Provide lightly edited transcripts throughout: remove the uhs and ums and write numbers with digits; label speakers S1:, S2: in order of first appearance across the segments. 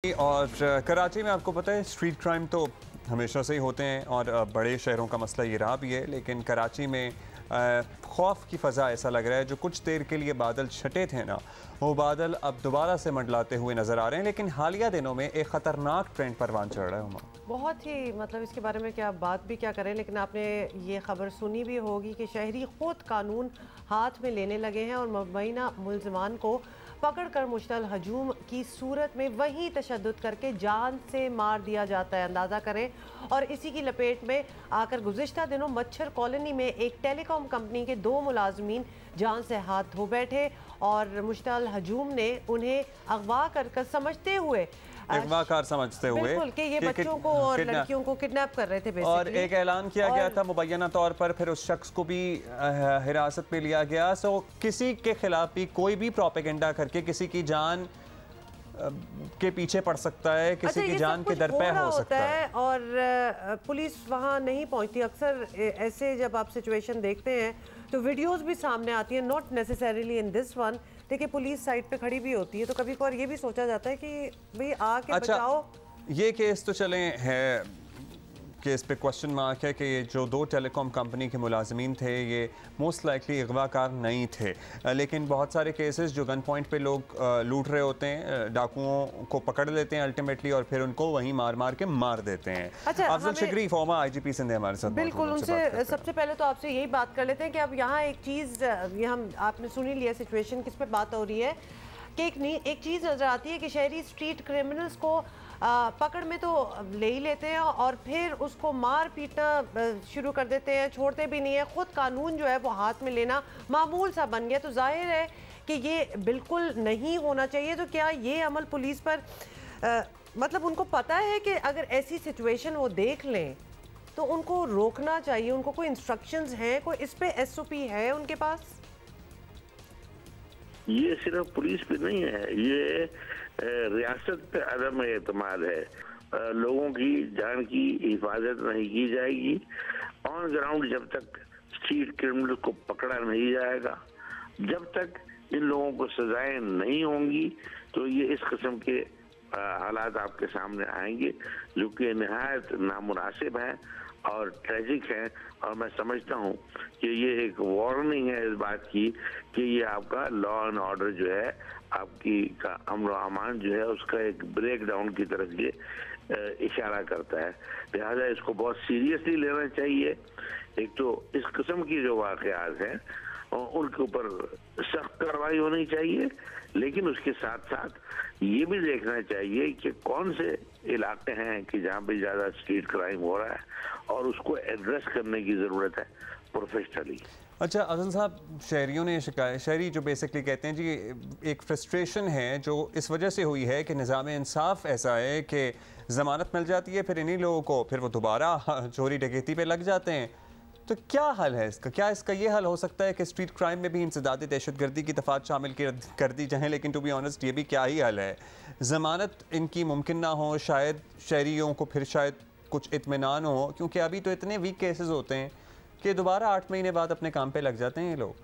S1: और कराची में आपको पता है स्ट्रीट क्राइम तो हमेशा से ही होते हैं और बड़े शहरों का मसला ये रहा भी है, लेकिन कराची में खौफ की फ़ज़ा ऐसा लग रहा है। जो कुछ देर के लिए बादल छटे थे ना, वो बादल अब दोबारा से मंडलाते हुए नज़र आ रहे हैं। लेकिन हालिया दिनों में एक ख़तरनाक ट्रेंड परवान चढ़ रहा है।
S2: बहुत ही इसके बारे में क्या बात भी क्या करें, लेकिन आपने ये खबर सुनी भी होगी कि शहरी खुद कानून हाथ में लेने लगे हैं और मुबैना मुलजमान को पकड़कर मुश्तल हजूम की सूरत में वहीं तशद्दुद करके जान से मार दिया जाता है, अंदाज़ा करें। और इसी की लपेट में आकर गुज़िश्ता दिनों मच्छर कॉलोनी में एक टेलीकॉम कंपनी के 2 मुलाजमीन जान से हाथ धो बैठे और मुश्तल हजूम ने उन्हें अगवा कर समझते हुए
S1: बिल्कुल
S2: कि ये बच्चों को और लड़कियों को किडनैप कर रहे थे
S1: और एक ऐलान किया गया था मुबैना तौर पर, फिर उस शख्स को भी हिरासत में लिया गया। सो किसी के खिलाफ भी कोई भी प्रोपेगेंडा करके किसी की जान के पीछे पड़ सकता है, किसी की जान के दर पे हो सकता है
S2: और पुलिस वहाँ नहीं पहुँचती। अक्सर ऐसे जब आप सिचुएशन देखते हैं तो वीडियोस भी सामने आती है, not necessarily in this one. देखिए पुलिस साइड पे खड़ी भी होती है, तो कभी कभार ये भी सोचा जाता है कि भाई आके बचाओ।
S1: ये केस तो चले है, केस पे क्वेश्चन मार्क है कि ये जो 2 टेलीकॉम कंपनी के मुलाजमीन थे ये मोस्ट लाइकली अगवाकार नहीं थे, लेकिन बहुत सारे केसेस जो गन पॉइंट पे लोग लूट रहे होते हैं, डाकुओं को पकड़ लेते हैं अल्टीमेटली और फिर उनको वहीं मार मार के मार देते हैं।
S2: अच्छा,
S1: अफजल शिगरी फॉर्मर IGP सिंध हमारे साथ
S2: बिल्कुल, उनसे सबसे पहले तो आपसे यही बात कर लेते हैं कि अब यहाँ एक चीज़ आपने सुनी लिया सिचुएशन किस पे बात हो रही है कि एक चीज़ नज़र आती है कि शहरी स्ट्रीट क्रिमिनल्स को पकड़ में तो ले ही लेते हैं और फिर उसको मार पीटना शुरू कर देते हैं, छोड़ते भी नहीं है। खुद कानून जो है वो हाथ में लेना मामूल सा बन गया। तो जाहिर है कि ये बिल्कुल नहीं होना चाहिए। तो क्या ये अमल पुलिस पर मतलब उनको पता है कि अगर ऐसी सिचुएशन वो देख लें तो उनको रोकना चाहिए, उनको कोई इंस्ट्रक्शंस हैं, कोई इस पे SOP है उनके पास?
S3: ये सिर्फ पुलिस पे नहीं है, ये रियासत पे अदम एतमाद है। लोगों की जान की हिफाजत नहीं की जाएगी। ऑन ग्राउंड जब तक स्ट्रीट क्रिमिनल को पकड़ा नहीं जाएगा, जब तक इन लोगों को सजाएं नहीं होंगी, तो ये इस किस्म के हालात आपके सामने आएंगे जो कि निहायत नामुनासिब हैं और ट्रेजिक है। और मैं समझता हूँ कि ये एक वार्निंग है इस बात की कि ये आपका लॉ एंड ऑर्डर जो है, आपकी का अमन अमान जो है, उसका एक ब्रेक डाउन की तरफ ये इशारा करता है। लिहाजा इसको बहुत सीरियसली लेना चाहिए। एक तो इस किस्म की जो वाक़यात हैं उनके ऊपर सख्त कार्रवाई होनी चाहिए, लेकिन उसके साथ साथ ये भी देखना चाहिए कि कौन से इलाके हैं कि जहाँ पे ज़्यादा स्ट्रीट क्राइम हो रहा है और उसको एड्रेस करने की ज़रूरत है प्रोफेशनली।
S1: अच्छा अफजल साहब, शहरियों ने शिकायत, शहरी जो बेसिकली कहते हैं जी एक फ्रस्ट्रेशन है जो इस वजह से हुई है कि निज़ाम इंसाफ ऐसा है कि ज़मानत मिल जाती है, फिर इन्हीं लोगों को फिर वो दोबारा चोरी डकैती पे लग जाते हैं। तो क्या हल है इसका? क्या इसका ये हल हो सकता है कि स्ट्रीट क्राइम में भी इंसदादी दहशतगर्दी की दफ़ात शामिल कर दी जाएँ? लेकिन टू बी ऑनेस्ट ये भी क्या ही हल है? ज़मानत इनकी मुमकिन ना हो, शायद शहरियों को फिर शायद कुछ इत्मीनान हो, क्योंकि अभी तो इतने वीक केसेस होते हैं कि दोबारा 8 महीने बाद अपने काम पे लग जाते हैं ये लोग।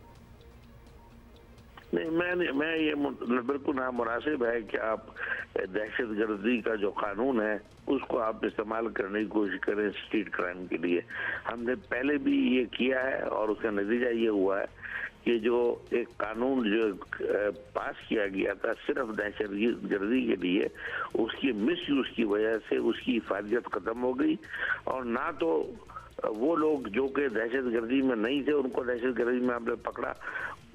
S3: नहीं, मैं ये बिल्कुल नामुनासिब है कि आप दहशतगर्दी का जो कानून है उसको आप इस्तेमाल करने की कोशिश करें स्ट्रीट क्राइम के लिए। हमने पहले भी ये किया है और उसका नतीजा ये हुआ है कि जो एक कानून जो पास किया गया था सिर्फ दहशतगर्दी के लिए, उसकी मिसयूज की वजह से उसकी हिफाजत खत्म हो गई और ना तो वो लोग जो कि दहशतगर्दी में नहीं थे उनको दहशतगर्दी में आपने पकड़ा,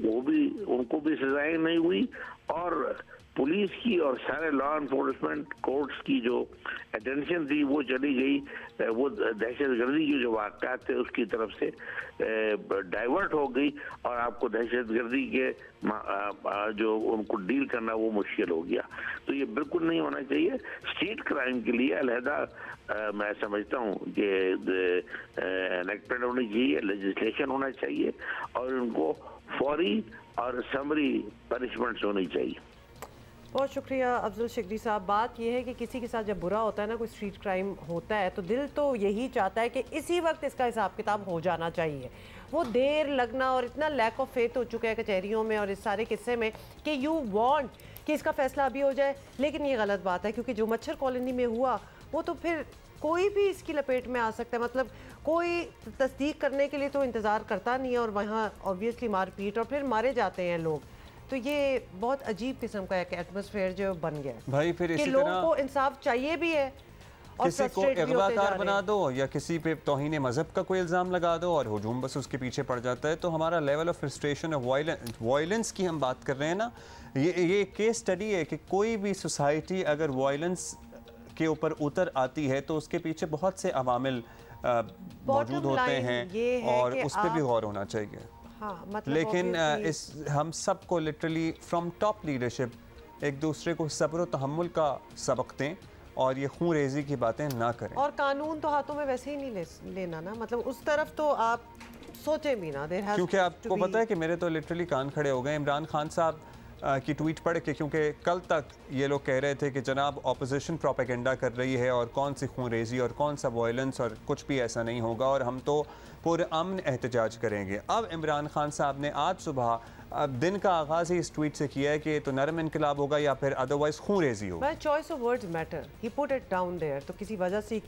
S3: वो भी उनको भी सजाएं नहीं हुई और पुलिस की और सारे लॉ एनफोर्समेंट कोर्ट्स की जो अटेंशन थी वो चली गई, वो दहशतगर्दी के जो वाक़यात थे उसकी तरफ से डाइवर्ट हो गई और आपको दहशतगर्दी के जो उनको डील करना वो मुश्किल हो गया। तो ये बिल्कुल नहीं होना चाहिए। स्ट्रीट क्राइम के लिए अलहदा मैं समझता हूँ कि एनेक्टमेंट होनी चाहिए, लेजिस्लेशन होना चाहिए और उनको फौरी और समरी पनिशमेंट्स होनी चाहिए।
S2: बहुत शुक्रिया अफजल शिकरी साहब। बात यह है कि किसी के साथ जब बुरा होता है ना, कोई स्ट्रीट क्राइम होता है, तो दिल तो यही चाहता है कि इसी वक्त इसका हिसाब किताब हो जाना चाहिए। वो देर लगना और इतना लैक ऑफ फेथ हो चुका है कचहरियों में और इस सारे किस्से में कि यू वांट कि इसका फैसला अभी हो जाए, लेकिन ये गलत बात है, क्योंकि जो मच्छर कॉलोनी में हुआ वो तो फिर कोई भी इसकी लपेट में आ सकता है। मतलब कोई तस्दीक करने के लिए तो इंतज़ार करता नहीं है और वहाँ ऑब्वियसली मारपीट और फिर मारे जाते हैं लोग। तो ये बहुत अजीब किस्म का एक एटमॉस्फेयर जो बन गया है
S1: भाई। फिर
S2: कि
S1: इसी
S2: लोगों को इंसाफ चाहिए भी है और
S1: किसी को
S2: frustrate भी होते जा
S1: अगवाकार
S2: रहे
S1: बना
S2: हैं।
S1: दो या किसी पे तौहीन मजहब का कोई इल्ज़ाम लगा दो और हुजूम बस उसके पीछे पड़ जाता है। तो हमारा लेवल ऑफ फ्रस्ट्रेशन और वायलेंस की हम बात कर रहे हैं ना, ये केस स्टडी है कि कोई भी सोसाइटी अगर वायलेंस के ऊपर उतर आती है तो उसके पीछे बहुत से अवामिल मौजूद होते हैं और उस पर भी गौर होना चाहिए।
S2: हाँ, मतलब
S1: लेकिन हम सबको लिटरली फ्रॉम टॉप लीडरशिप एक दूसरे को सब्र व तहम्मुल का सबक दें और ये खून रेजी की बातें ना करें।
S2: और कानून तो हाथों में वैसे ही नहीं लेना ना, मतलब उस तरफ तो आप सोचे भी ना।
S1: क्योंकि आपको पता है कि मेरे तो लिटरली कान खड़े हो गए इमरान खान साहब की ट्वीट पढ़ के, क्योंकि कल तक ये लोग कह रहे थे कि जनाब ऑपोजिशन प्रोपेगेंडा कर रही है और कौन सी खून रेजी और कौन सा वायलेंस और कुछ भी ऐसा नहीं होगा और हम तो पुरअमन एहतजाज करेंगे। अब इमरान खान साहब ने आज सुबह दिन का आगाज़ ही इस ट्वीट से किया है कि तो नरम इनकलाब होगा या फिर अदरवाइज खून रेजी होगा।
S2: Choice of words matter, he put it down there, तो किसी वजह से